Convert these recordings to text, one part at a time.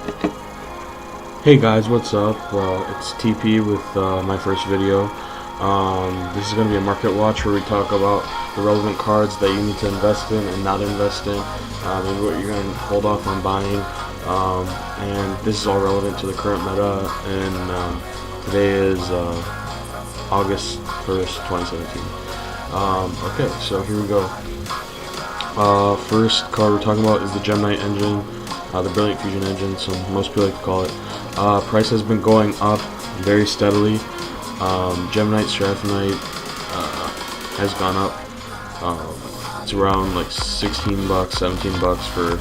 Hey guys, what's up? It's TP with my first video. This is going to be a market watch where we talk about the relevant cards that you need to invest in and not invest in, maybe what you're going to hold off on buying, and this is all relevant to the current meta, and today is August 1st, 2017. Okay, so here we go. First card we're talking about is the Gemini engine, the Brilliant Fusion engine, so most people like to call it. Price has been going up very steadily. Gemini Strathonite has gone up. It's around like 16 bucks, 17 bucks for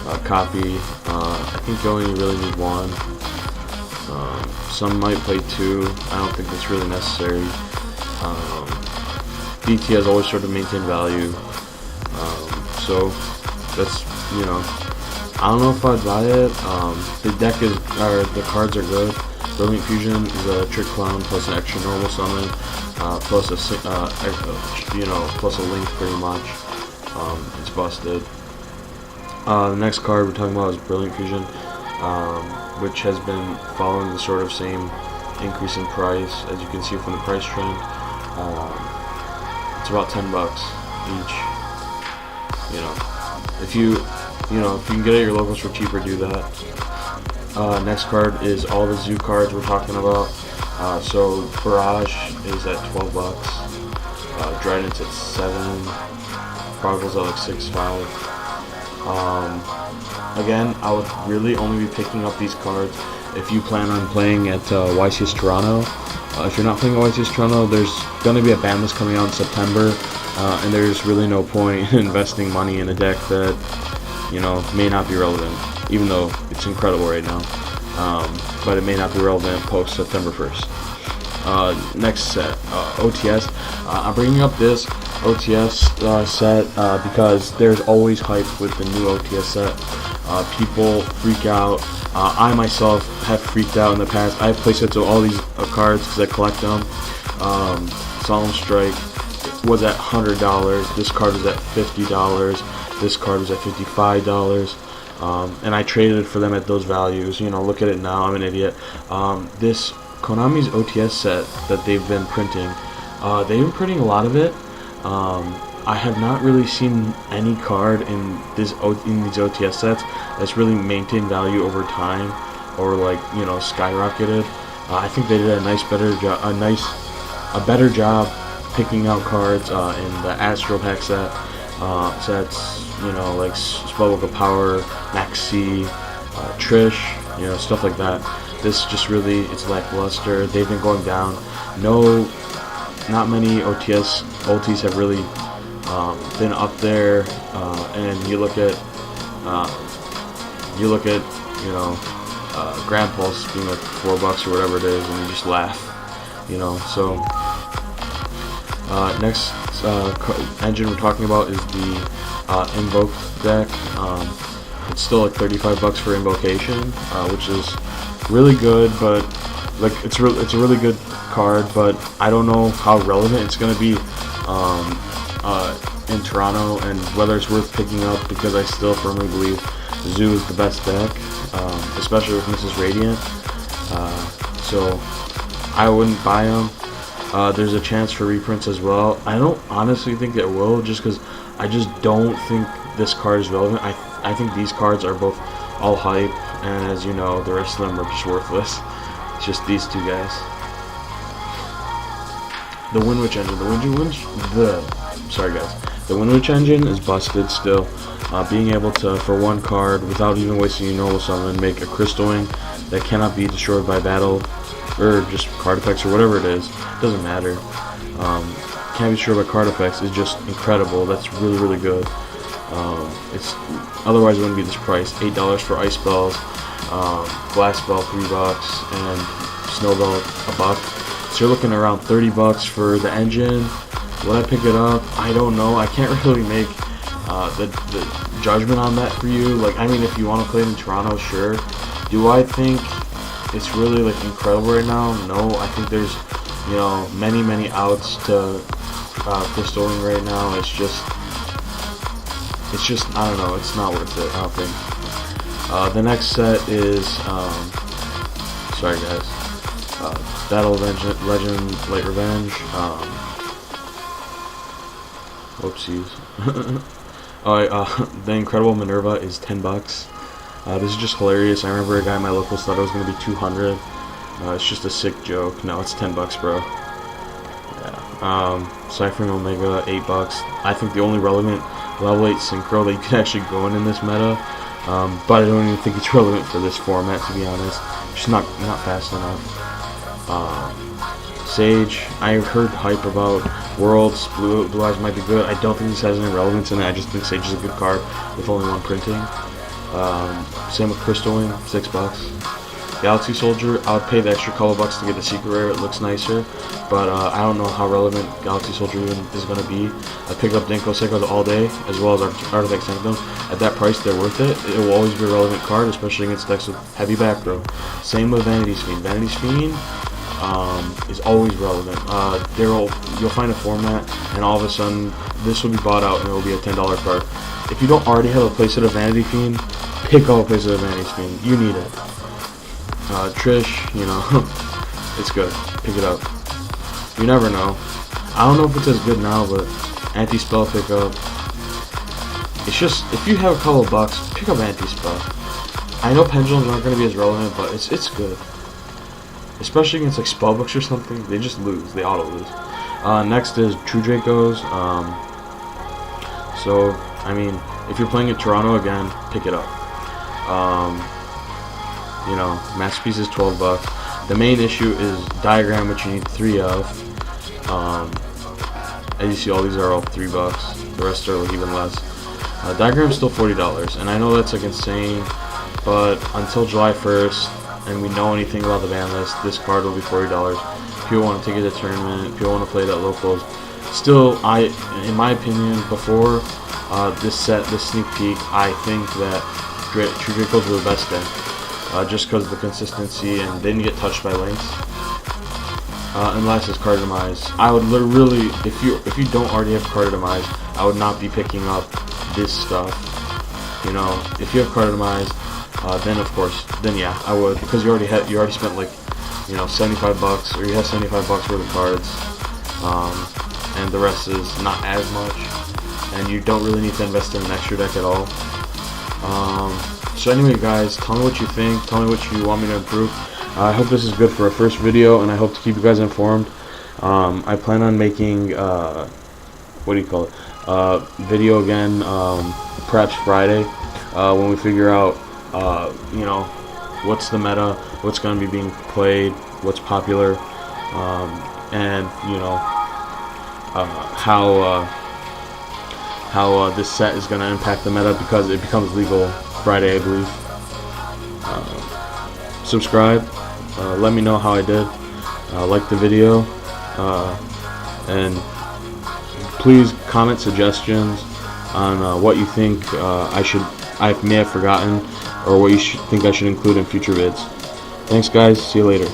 a copy. I think you only really need one. Some might play two. I don't think that's really necessary. DT has always sort of maintained value. So that's, I don't know if I'd buy it. The deck is, or the cards are good. Brilliant Fusion is a Trick Clown plus an extra normal summon, plus a plus a link pretty much. It's busted. The next card we're talking about is Brilliant Fusion, which has been following the sort of same increase in price as you can see from the price trend. It's about 10 bucks each. If you can get it at your locals for cheaper, do that. Next card is all the zoo cards we're talking about. So Barrage is at 12 bucks. Dryden's at 7. Prodigal's at like 6.5. Again, I would really only be picking up these cards if you plan on playing at YCS Toronto. If you're not playing at YCS Toronto, there's going to be a ban list coming out in September. And there's really no point in investing money in a deck that, may not be relevant, even though it's incredible right now. But it may not be relevant post September 1st. Next set, OTS. I'm bringing up this OTS set because there's always hype with the new OTS set. People freak out. I myself have freaked out in the past. I have playsets of all these cards because I collect them. Solemn Strike was at $100. This card was at $50. This card was at $55. And I traded for them at those values. Look at it now. I'm an idiot. This Konami's OTS set that they've been printing, they've been printing a lot of it. I have not really seen any card in these OTS sets that's really maintained value over time or skyrocketed. I think they did a better job picking out cards in the Astro Pack sets, like Spellbook of Power, Max C, Trish, stuff like that. This just really, it's lackluster. They've been going down. Not many OTs have really been up there. And you look at Grand Pulse being like $4 or whatever it is, and you just laugh, So next engine we're talking about is the Invoke deck. It's still like 35 bucks for Invocation, which is really good, but it's a really good card, but I don't know how relevant it's going to be in Toronto and whether it's worth picking up, because I still firmly believe Zoo is the best deck, especially with Mrs. Radiant. So I wouldn't buy them. There's a chance for reprints as well. I don't honestly think it will, just because I just don't think this card is relevant. I think these cards are both all hype, and as you know, the rest of them are just worthless. It's just these two guys. The Windwitch engine. The Windwitch engine is busted still. Being able to, for one card, without even wasting your normal summon, make a Crystal Wing that cannot be destroyed by battle, or just card effects, or whatever it is, doesn't matter. Can't be destroyed by card effects is just incredible. That's really, really good. It's otherwise it wouldn't be this price. $8 for Ice Bells, Blast Spell $3, and Snow Bell $1. So you're looking around 30 bucks for the engine. Would I pick it up? I don't know. I can't really make the judgment on that for you. If you want to play it in Toronto, sure. Do I think it's really incredible right now? No, I think there's many outs to Crystal Wing right now. It's just I don't know. It's not worth it, I don't think. The next set is, sorry guys, Battle Legend Light Revenge. Whoopsies. The Incredible Minerva is $10. This is just hilarious. I remember a guy in my local thought it was going to be 200. It's just a sick joke. No, it's $10, bro. Yeah. Cyphering Omega, $8. I think the only relevant level 8 synchro that you can actually go in this meta, but I don't even think it's relevant for this format, to be honest. Just not fast enough. Sage, I heard hype about Worlds. Blue Eyes might be good. I don't think this has any relevance in it. I just think Sage is a good card with only one printing. Same with Crystal Wing, $6. Galaxy Soldier, I would pay the extra couple bucks to get the secret rare. It looks nicer, but I don't know how relevant Galaxy Soldier is going to be. I pick up Denko Seikos all day, as well as Artifact Sanctum. At that price, they're worth it. It will always be a relevant card, especially against decks with heavy back row. Same with Vanity's Fiend. Vanity's Fiend is always relevant. You'll find a format, and all of a sudden, this will be bought out, and it will be a $10 card. If you don't already have a playset of Vanity Fiend, pick up a playset of Vanity Fiend. You need it. Trish, you know, it's good. Pick it up. You never know. I don't know if it's as good now, but anti-spell pickup. It's just, if you have a couple of bucks, pick up anti-spell. I know pendulums aren't going to be as relevant, but it's good. Especially against like spellbooks or something, they just lose. They auto lose. Next is True Dracos. So, I mean, if you're playing at Toronto again, pick it up. You know, Masterpiece is $12. The main issue is Diagram, which you need 3 of. As you see, all these are all $3. The rest are like even less. Diagram is still $40, and I know that's like insane, but until July 1st, and we know anything about the ban list, this card will be $40. People want to take it to tournament, people want to play it at locals. Still, in my opinion, before this sneak peek, I think that True Dracos were the best deck. Just because of the consistency, and they didn't get touched by links. Unless it's card demise. I would literally, if you don't already have card demise, I would not be picking up this stuff. You know, if you have card demise, then of course, then yeah, I would, because you already spent like, you know, $75, or you have $75 worth of cards, and the rest is not as much, and you don't really need to invest in an extra deck at all. So anyway guys, tell me what you think, tell me what you want me to improve. I hope this is good for a first video, and I hope to keep you guys informed. I plan on making, video again, perhaps Friday, when we figure out, you know, what's the meta, what's going to be being played, what's popular, and, you know, how this set is going to impact the meta, because it becomes legal Friday, I believe. Subscribe, let me know how I did, like the video, and please comment suggestions on what you think I may have forgotten, or what you think I should include in future vids. Thanks guys, see you later.